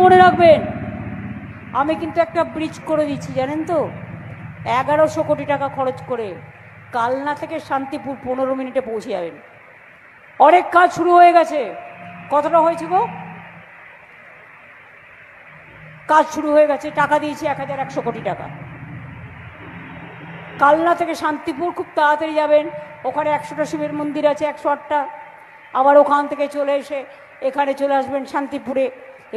মনে রাখবেন, আমি কিন্তু একটা ব্রিজ করে দিচ্ছি, জানেন তো, 1100 কোটি টাকা খরচ করে কালনা থেকে শান্তিপুর 15 মিনিটে পৌঁছে যাবেন। অনেক কাজ শুরু হয়ে গেছে। কতটা হয়েছে গো? কাজ শুরু হয়ে গেছে, টাকা দিয়েছি 1100 কোটি টাকা। কালনা থেকে শান্তিপুর খুব তাড়াতাড়ি যাবেন। ওখানে 100টা শিবের মন্দির আছে, 108টা। আবার ওখান থেকে চলে এসে এখানে চলে আসবেন শান্তিপুরে।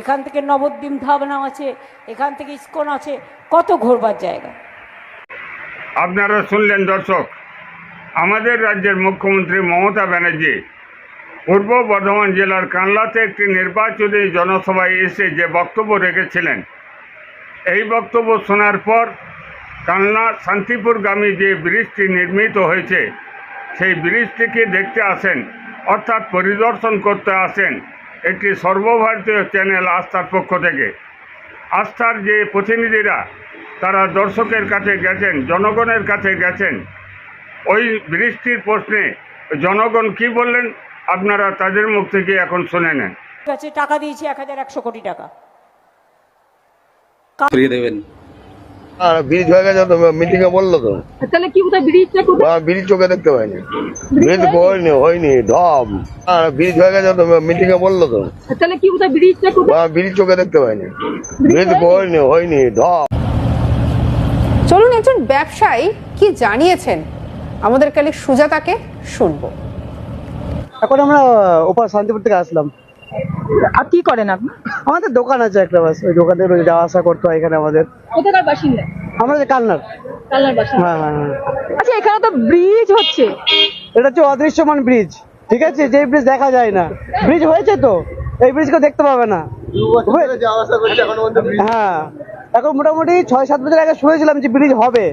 এখান থেকে নবদ্বীপ ধামনা আছে, এখান থেকে ইস্কন আছে, কত ঘোরবার জায়গা। আপনারা শুনলেন দর্শক, আমাদের রাজ্যের মুখ্যমন্ত্রী মমতা ব্যানার্জি পূর্ব বর্ধমান জেলার কানলাতে একটি নির্বাচনী জনসভায় এসে যে বক্তব্য রেখেছিলেন, এই বক্তব্য শোনার পর কানলা শান্তিপুরগামী যে ব্রিজটি নির্মিত হয়েছে সেই ব্রিজটিকে দেখতে আসেন, অর্থাৎ পরিদর্শন করতে আসেন একটি সর্বভারতীয় চ্যানেল আস্থার পক্ষ থেকে। আস্থার যে প্রতিনিধিরা তারা দর্শকের কাছে গেছেন, জনগণের কাছে গেছেন। ওই ব্রিজটির প্রশ্নে জনগণ কি বললেন আপনারা তাদের মুখ থেকে এখন শুনে নেন। টাকা দিয়েছি 1100 কোটি টাকা। দেবেন আর ব্রিজ হয়ে গেছে তো, মিটিং এ বললো তো। তাহলে কি কোথায় ব্রিজটা? ব্রিজ চোখে দেখতে পাইনি, ব্রিজ হয়নি ঢপ। আর ব্রিজ হয়ে গেছে তো, মিটিং এ বললো তো। তাহলে কি কোথায় ব্রিজটা? ব্রিজ চোখে দেখতে পাইনি, ব্রিজ হয়নি ঢপ। চলুন একজন ব্যবসায়ী কি জানিয়েছেন আমাদের কালে সুজাতাকে শুনবো। এখন আমরা ওপার শান্তিপুর থেকে আসলাম। আর কি করেন আপনি? আমাদের দোকান আছে একটা, বাস ওই দোকানে রোজ যাওয়া আসা করতে হয় এখানে আমাদের। কোথাকার বাসিন্দা? আমরা যে কালনার। কালনার বাসিন্দা। হ্যাঁ হ্যাঁ হ্যাঁ। আচ্ছা, এখানে তো ব্রিজ হচ্ছে। এটা হচ্ছে অদৃশ্যমান ব্রিজ, ঠিক আছে, যে ব্রিজ দেখা যায় না। ব্রিজ হয়েছে তো, এই ব্রিজ কেউ দেখতে পাবে না। হ্যাঁ, এখন মোটামুটি 6-7 বছর আগে শুনেছিলাম যে ব্রিজ হবে,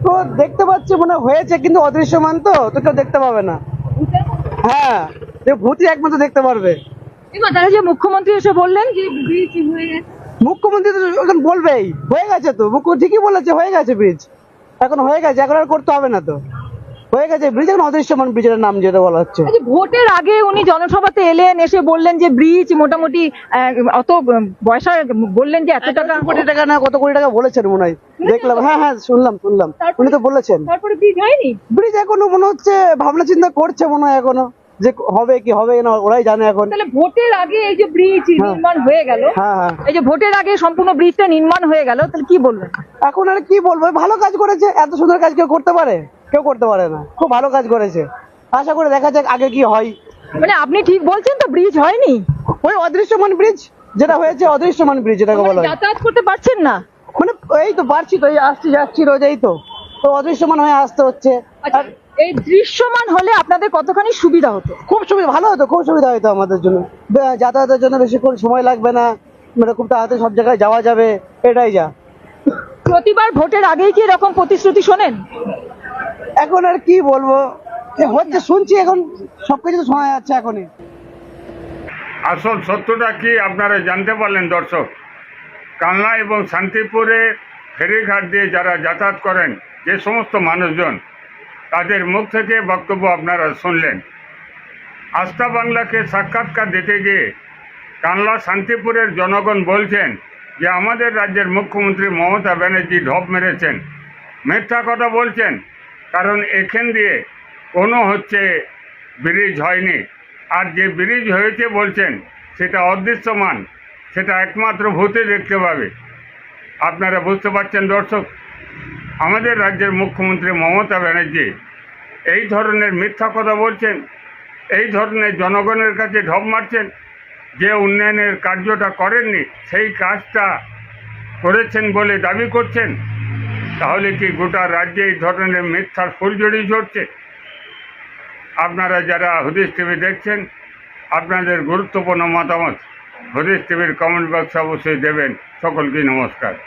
তো দেখতে পাচ্ছি মনে হয়েছে, কিন্তু অদৃশ্যমান তো কেউ দেখতে পাবে না। হ্যাঁ, ভূতই একমাত্র দেখতে পারবে। এবার তাহলে যে মুখ্যমন্ত্রী এসে বললেন যে ব্রিজ হয়ে গেছে, মুখ্যমন্ত্রী তো এখন বলবেই, হয়ে গেছে তো, মুখ্যমন্ত্রী ঠিকই বলেছে হয়ে গেছে ব্রিজ, এখন হয়ে গেছে, এখন আর করতে হবে না তো, হয়ে গেছে ব্রিজ। এখন অদৃশ্যমান ব্রিজের নাম যেটা বলা হচ্ছে। আচ্ছা, ভোটের আগে উনি জনসভাতে এলেন, এসে বললেন যে ব্রিজ মোটামুটি অত পয়সা বললেন যে এত টাকা, কোটি টাকা না কত কোটি টাকা বলেছেন মনে হয়, দেখলাম। হ্যাঁ হ্যাঁ, শুনলাম উনি তো বলেছেন। তারপরে ব্রিজ হয়নি। ব্রিজ এখনো মনে হচ্ছে ভাবনা চিন্তা করছে মনে হয়, এখনো যে হবে কি হবে না ওরাই জানে এখন। তাহলে ভোটের আগে এই যে ব্রিজ নির্মাণ হয়ে গেল, হ্যাঁ হ্যাঁ, এই যে ভোটের আগে সম্পূর্ণ ব্রিজটা নির্মাণ হয়ে গেল, তাহলে কি বলবেন? এখন আর কি বলবো, ভালো কাজ করেছে। এত সুন্দর কাজ কেউ করতে পারে? কেউ করতে পারে না, খুব ভালো কাজ করেছে। আশা করে দেখা যাক আগে কি হয়। মানে আপনি ঠিক বলছেন তো, ব্রিজ হয়নি? ওই অদৃশ্যমান ব্রিজ যেটা হয়েছে, অদৃশ্যমান ব্রিজ যেটাকে বলা হয়। যাতায়াত করতে পারছেন না? মানে এই তো পারছি তো, এই আসছি যাচ্ছি রোজ, এই তো অদৃশ্যমান হয়ে আসতে হচ্ছে। আর এই দৃশ্যমান হলে আপনাদের কতখানি সুবিধা হতো? খুব সুবিধা, ভালো হতো, খুব সুবিধা হতো আমাদের জন্য। যাতায়াতের জন্য বেশিক্ষণ সময় লাগবে না, মানে খুব তাড়াতাড়ি সব জায়গায় যাওয়া যাবে, এটাই যা। প্রতিবার ভোটের আগেই কি এরকম প্রতিশ্রুতি শোনেন? এখন আর কি বলবো, হচ্ছে শুনছি, এখন সবকিছু তো শোনা যাচ্ছে এখনই। আসল সত্যটা কি আপনারা জানতে পারলেন দর্শক। কালনা এবং শান্তিপুরে ফেরিঘাট দিয়ে যারা যাতায়াত করেন, যে সমস্ত মানুষজন, তাদের মুখ থেকে বক্তব্য আপনারা শুনলেন। আস্থা বাংলাকে সাক্ষাৎকার দিতে গিয়ে কালনা শান্তিপুরের জনগণ বলছেন যে আমাদের রাজ্যের মুখ্যমন্ত্রী মমতা ব্যানার্জি ঢপ মেরেছেন, মিথ্যা কথা বলছেন। কারণ এখান দিয়ে কোনো ব্রিজ হয়নি, আর যে ব্রিজ হয়েছে বলছেন সেটা অদৃশ্যমান, সেটা একমাত্র ভূতে দেখতে পাবে। আপনারা বুঝতে পারছেন দর্শক, আমাদের রাজ্যের মুখ্যমন্ত্রী মমতা ব্যানার্জি এই ধরনের মিথ্যা কথা বলছেন, এই ধরনের জনগণের কাছে ঢপ মারছেন। যে উন্নয়নের কার্যটা করেননি সেই কাজটা করেছেন বলে দাবি করছেন। তাহলে কি গোটা রাজ্যে এই ধরনের মিথ্যার ফুলঝড়ি ঝরছে? আপনারা যারা হুদিস টিভি দেখছেন, আপনাদের গুরুত্বপূর্ণ মতামত হুদিস টিভির কমেন্ট বক্সে অবশ্যই দেবেন। সকলকে নমস্কার।